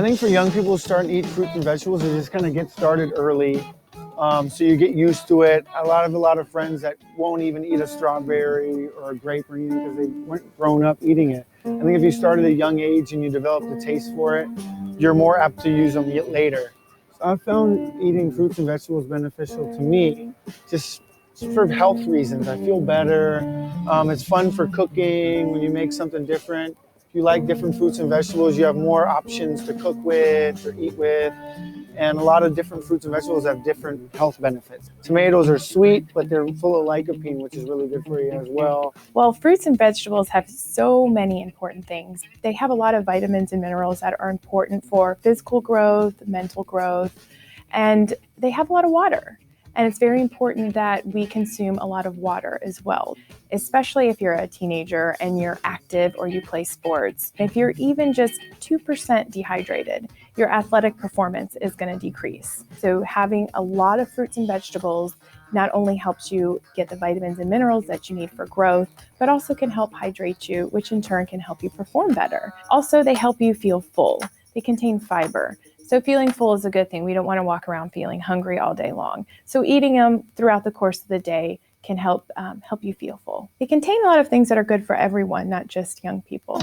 think for young people starting to eat fruits and vegetables, they just kind of get started early. So you get used to it. A lot of friends that won't even eat a strawberry or a grape or anything because they weren't grown up eating it. I think if you start at a young age and you develop the taste for it, you're more apt to use them later. So I've found eating fruits and vegetables beneficial to me, just for health reasons. I feel better. It's fun for cooking when you make something different. If you like different fruits and vegetables, you have more options to cook with or eat with. And a lot of different fruits and vegetables have different health benefits. Tomatoes are sweet, but they're full of lycopene, which is really good for you as well. Well, fruits and vegetables have so many important things. They have a lot of vitamins and minerals that are important for physical growth, mental growth, and they have a lot of water. And it's very important that we consume a lot of water as well, especially if you're a teenager and you're active or you play sports. If you're even just 2% dehydrated, your athletic performance is going to decrease. So having a lot of fruits and vegetables not only helps you get the vitamins and minerals that you need for growth, but also can help hydrate you, which in turn can help you perform better. Also, they help you feel full. They contain fiber. So feeling full is a good thing. We don't want to walk around feeling hungry all day long. So eating them throughout the course of the day can help you feel full. They contain a lot of things that are good for everyone, not just young people.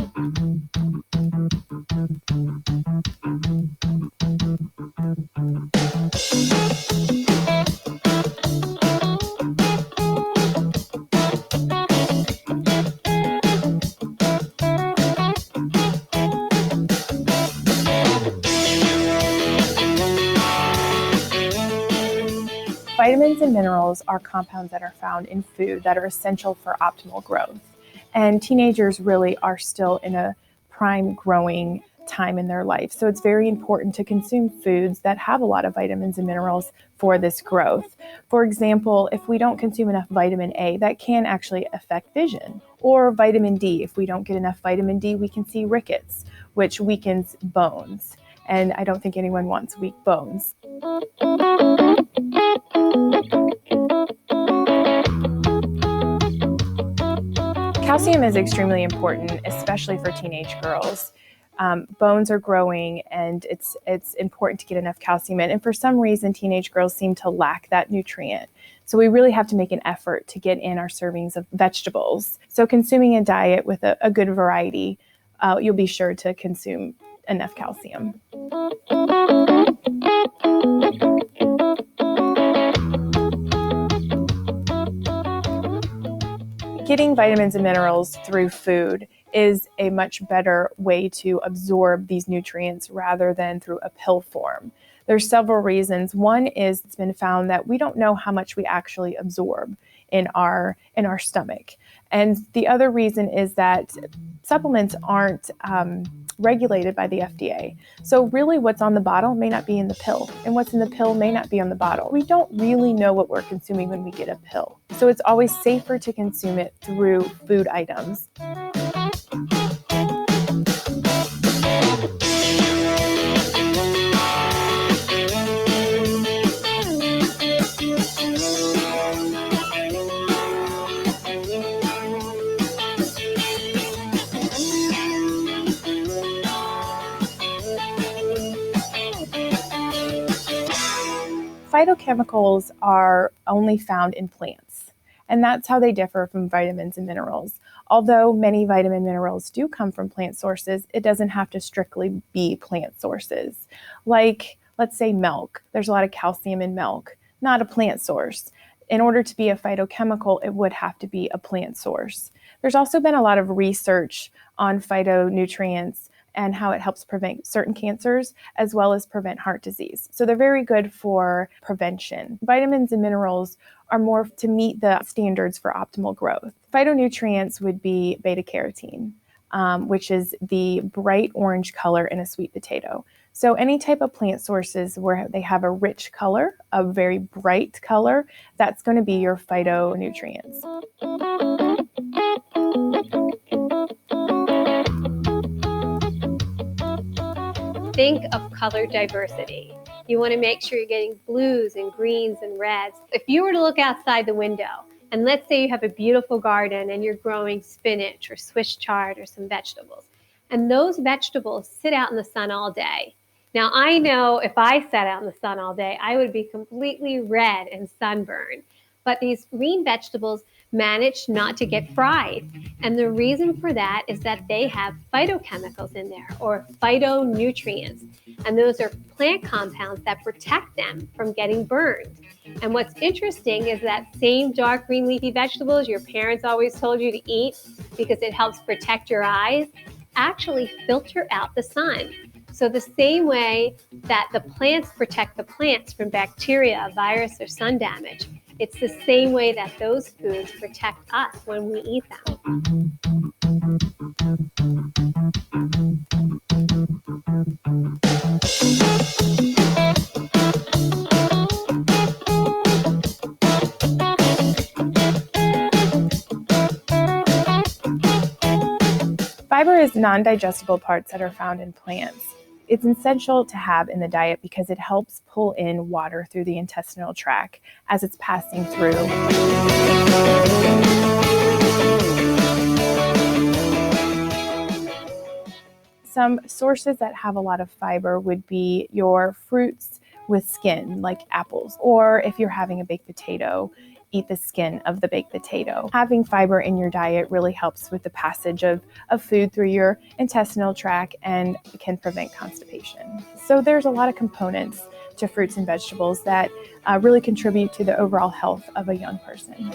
Vitamins and minerals are compounds that are found in food that are essential for optimal growth. And teenagers really are still in a prime growing time in their life. So it's very important to consume foods that have a lot of vitamins and minerals for this growth. For example, if we don't consume enough vitamin A, that can actually affect vision. Or vitamin D, if we don't get enough vitamin D, we can see rickets, which weakens bones. And I don't think anyone wants weak bones. Calcium is extremely important, especially for teenage girls. Bones are growing and it's important to get enough calcium in. And for some reason, teenage girls seem to lack that nutrient. So we really have to make an effort to get in our servings of vegetables. So consuming a diet with a good variety, you'll be sure to consume enough calcium. Getting vitamins and minerals through food is a much better way to absorb these nutrients rather than through a pill form. There's several reasons. One is it's been found that we don't know how much we actually absorb in our stomach. And the other reason is that supplements aren't regulated by the FDA. So really what's on the bottle may not be in the pill, and what's in the pill may not be on the bottle. We don't really know what we're consuming when we get a pill. So it's always safer to consume it through food items. Phytochemicals are only found in plants, and that's how they differ from vitamins and minerals. Although many vitamin minerals do come from plant sources, it doesn't have to strictly be plant sources. Like, let's say milk. There's a lot of calcium in milk, not a plant source. In order to be a phytochemical, it would have to be a plant source. There's also been a lot of research on phytonutrients and how it helps prevent certain cancers as well as prevent heart disease. So they're very good for prevention. Vitamins and minerals are more to meet the standards for optimal growth. Phytonutrients would be beta carotene, which is the bright orange color in a sweet potato. So any type of plant sources where they have a rich color, a very bright color, that's going to be your phytonutrients. Think of color diversity. You want to make sure you're getting blues and greens and reds. If you were to look outside the window, and let's say you have a beautiful garden and you're growing spinach or Swiss chard or some vegetables, and those vegetables sit out in the sun all day, Now, I know if I sat out in the sun all day, I would be completely red and sunburned. But these green vegetables manage not to get fried. And the reason for that is that they have phytochemicals in there, or phytonutrients. And those are plant compounds that protect them from getting burned. And what's interesting is that same dark green leafy vegetables your parents always told you to eat because it helps protect your eyes actually filter out the sun. So the same way that the plants protect the plants from bacteria, virus, or sun damage, it's the same way that those foods protect us when we eat them. Fiber is non-digestible parts that are found in plants. It's essential to have in the diet because it helps pull in water through the intestinal tract as it's passing through. Some sources that have a lot of fiber would be your fruits with skin, like apples, or if you're having a baked potato, eat the skin of the baked potato. Having fiber in your diet really helps with the passage of food through your intestinal tract and can prevent constipation. So there's a lot of components to fruits and vegetables that really contribute to the overall health of a young person.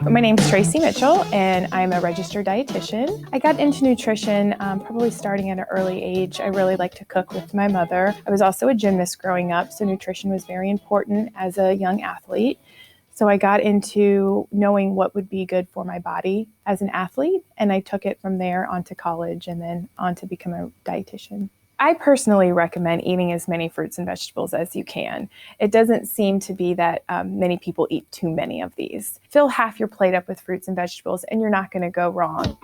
My name's Tracy Mitchell, and I'm a registered dietitian. I got into nutrition probably starting at an early age. I really liked to cook with my mother. I was also a gymnast growing up, so nutrition was very important as a young athlete. So I got into knowing what would be good for my body as an athlete, and I took it from there on to college and then on to become a dietitian. I personally recommend eating as many fruits and vegetables as you can. It doesn't seem to be that many people eat too many of these. Fill half your plate up with fruits and vegetables and you're not going to go wrong.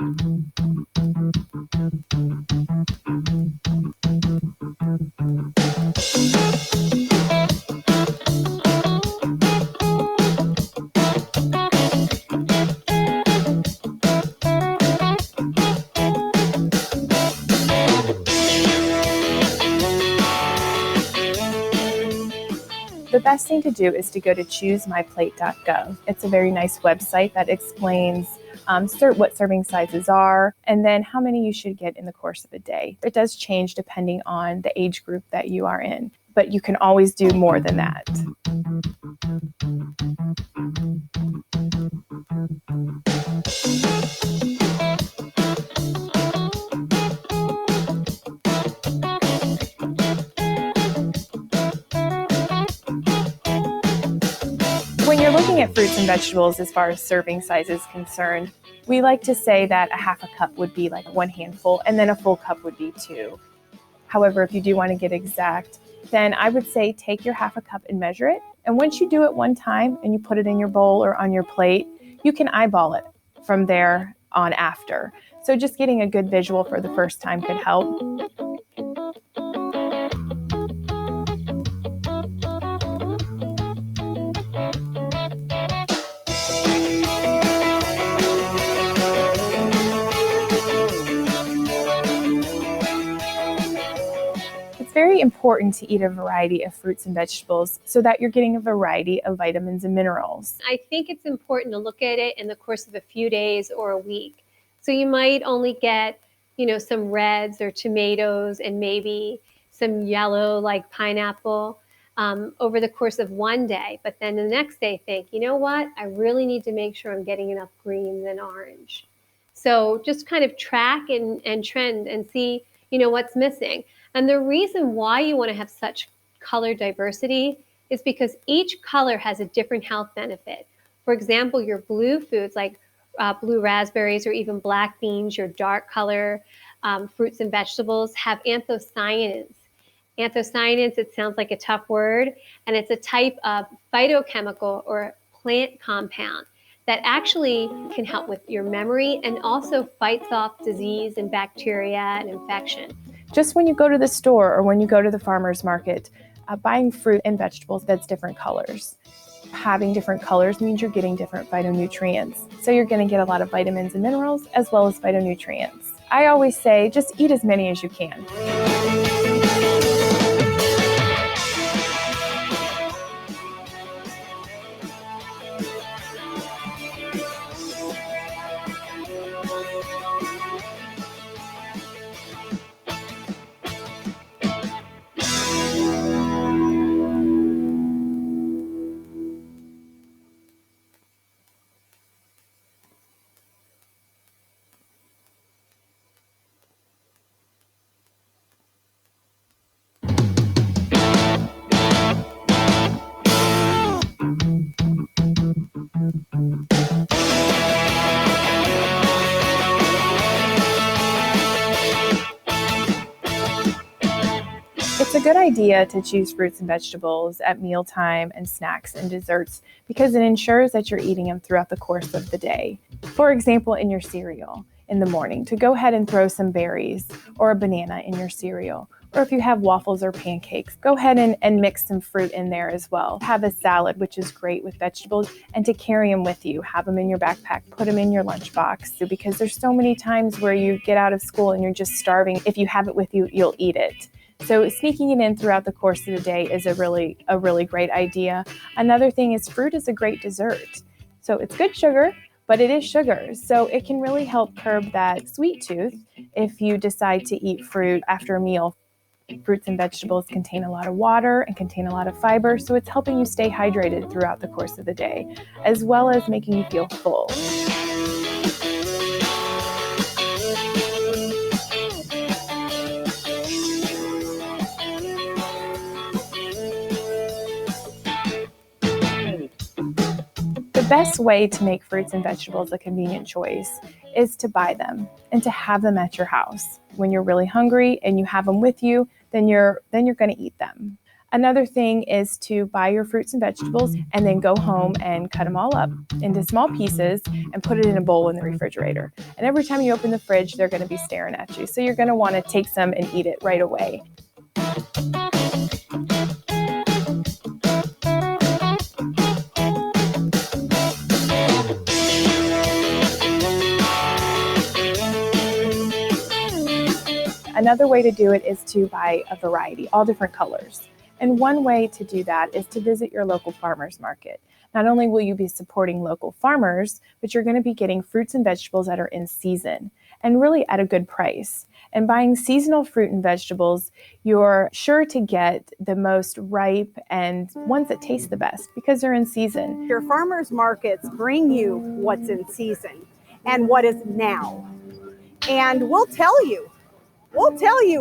The best thing to do is to go to choosemyplate.gov. It's a very nice website that explains what serving sizes are and then how many you should get in the course of a day. It does change depending on the age group that you are in, but you can always do more than that. When you're looking at fruits and vegetables as far as serving size is concerned, we like to say that a half a cup would be like one handful and then a full cup would be 2. However, if you do want to get exact, then I would say take your half a cup and measure it. And once you do it one time and you put it in your bowl or on your plate, you can eyeball it from there on after. So just getting a good visual for the first time could help. It's very important to eat a variety of fruits and vegetables so that you're getting a variety of vitamins and minerals. I think it's important to look at it in the course of a few days or a week. So you might only get, some reds or tomatoes and maybe some yellow like pineapple over the course of one day. But then the next day think, you know what? I really need to make sure I'm getting enough greens and orange. So just kind of track and trend and see, what's missing. And the reason why you want to have such color diversity is because each color has a different health benefit. For example, your blue foods like blue raspberries or even black beans, your dark color fruits and vegetables have anthocyanins. Anthocyanins, it sounds like a tough word, and it's a type of phytochemical or plant compound that actually can help with your memory and also fights off disease and bacteria and infection. Just when you go to the store or when you go to the farmer's market, buying fruit and vegetables that's different colors. Having different colors means you're getting different phytonutrients. So you're going to get a lot of vitamins and minerals as well as phytonutrients. I always say just eat as many as you can. It's a good idea to choose fruits and vegetables at mealtime and snacks and desserts because it ensures that you're eating them throughout the course of the day. For example, in your cereal in the morning, to go ahead and throw some berries or a banana in your cereal. Or if you have waffles or pancakes, go ahead and mix some fruit in there as well. Have a salad, which is great with vegetables, and to carry them with you. Have them in your backpack, put them in your lunchbox, because there's so many times where you get out of school and you're just starving. If you have it with you, you'll eat it. So sneaking it in throughout the course of the day is a really great idea. Another thing is fruit is a great dessert. So it's good sugar, but it is sugar. So it can really help curb that sweet tooth if you decide to eat fruit after a meal. Fruits and vegetables contain a lot of water and contain a lot of fiber, so it's helping you stay hydrated throughout the course of the day, as well as making you feel full. The best way to make fruits and vegetables a convenient choice is to buy them and to have them at your house. When you're really hungry and you have them with you, then you're going to eat them. Another thing is to buy your fruits and vegetables and then go home and cut them all up into small pieces and put it in a bowl in the refrigerator. And every time you open the fridge, they're going to be staring at you. So you're going to want to take some and eat it right away. Another way to do it is to buy a variety, all different colors. And one way to do that is to visit your local farmer's market. Not only will you be supporting local farmers, but you're going to be getting fruits and vegetables that are in season and really at a good price. And buying seasonal fruit and vegetables, you're sure to get the most ripe and ones that taste the best because they're in season. Your farmers markets bring you what's in season and what is now. And we'll tell you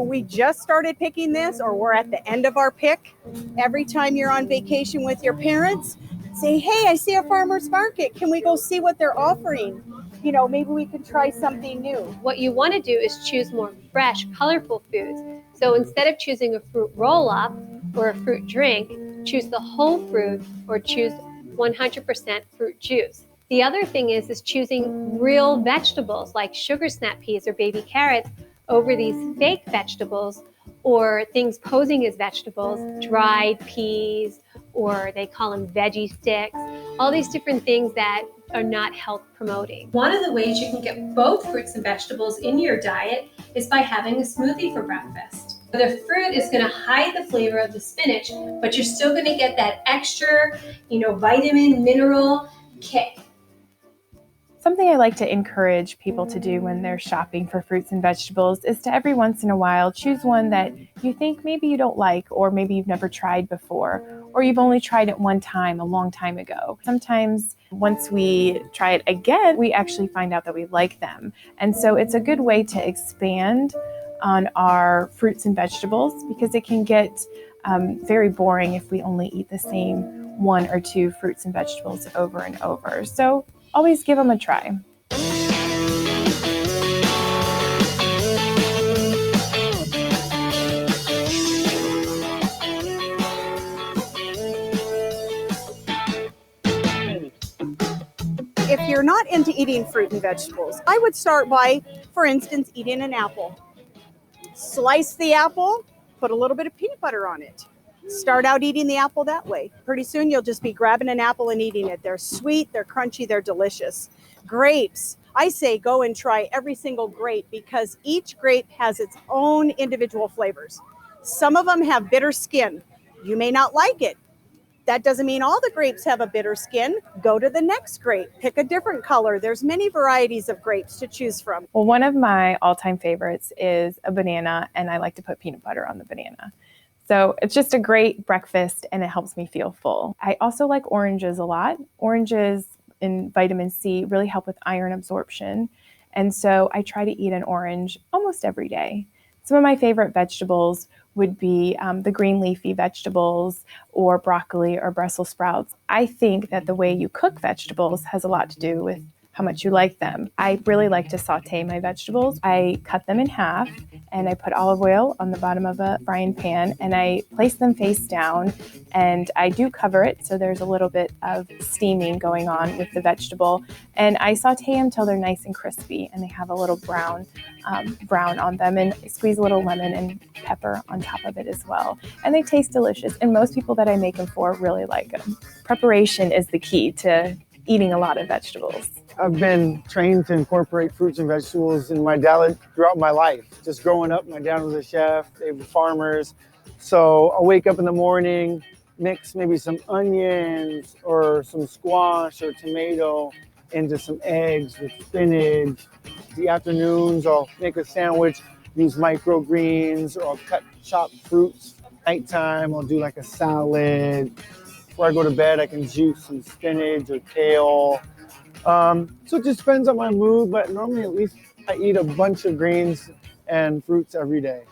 we just started picking this or we're at the end of our pick. Every time you're on vacation with your parents, say, hey, I see a farmer's market. Can we go see what they're offering? Maybe we could try something new. What you want to do is choose more fresh, colorful foods. So instead of choosing a fruit roll-up or a fruit drink, choose the whole fruit or choose 100% fruit juice. The other thing is choosing real vegetables like sugar snap peas or baby carrots over these fake vegetables or things posing as vegetables, dried peas, or they call them veggie sticks, all these different things that are not health promoting. One of the ways you can get both fruits and vegetables in your diet is by having a smoothie for breakfast. The fruit is going to hide the flavor of the spinach, but you're still going to get that extra, vitamin, mineral kick. Something I like to encourage people to do when they're shopping for fruits and vegetables is to every once in a while choose one that you think maybe you don't like, or maybe you've never tried before, or you've only tried it one time a long time ago. Sometimes once we try it again, we actually find out that we like them. And so it's a good way to expand on our fruits and vegetables, because it can get very boring if we only eat the same one or two fruits and vegetables over and over. So always give them a try. If you're not into eating fruit and vegetables, I would start by, for instance, eating an apple. Slice the apple, put a little bit of peanut butter on it. Start out eating the apple that way. Pretty soon you'll just be grabbing an apple and eating it. They're sweet, they're crunchy, they're delicious. Grapes, I say go and try every single grape, because each grape has its own individual flavors. Some of them have bitter skin. You may not like it. That doesn't mean all the grapes have a bitter skin. Go to the next grape, pick a different color. There's many varieties of grapes to choose from. Well, one of my all-time favorites is a banana, and I like to put peanut butter on the banana. So it's just a great breakfast, and it helps me feel full. I also like oranges a lot. Oranges and vitamin C really help with iron absorption. And so I try to eat an orange almost every day. Some of my favorite vegetables would be the green leafy vegetables, or broccoli or Brussels sprouts. I think that the way you cook vegetables has a lot to do with how much you like them. I really like to saute my vegetables. I cut them in half, and I put olive oil on the bottom of a frying pan, and I place them face down, and I do cover it so there's a little bit of steaming going on with the vegetable, and I saute them till they're nice and crispy and they have a little brown on them, and I squeeze a little lemon and pepper on top of it as well. And they taste delicious, and most people that I make them for really like them. Preparation is the key to eating a lot of vegetables. I've been trained to incorporate fruits and vegetables in my diet throughout my life. Just growing up, my dad was a chef, they were farmers. So I'll wake up in the morning, mix maybe some onions or some squash or tomato into some eggs with spinach. The afternoons, I'll make a sandwich, use microgreens, or I'll cut chopped fruits. Nighttime, I'll do like a salad. Before I go to bed, I can juice some spinach or kale. So it just depends on my mood, but normally at least I eat a bunch of greens and fruits every day.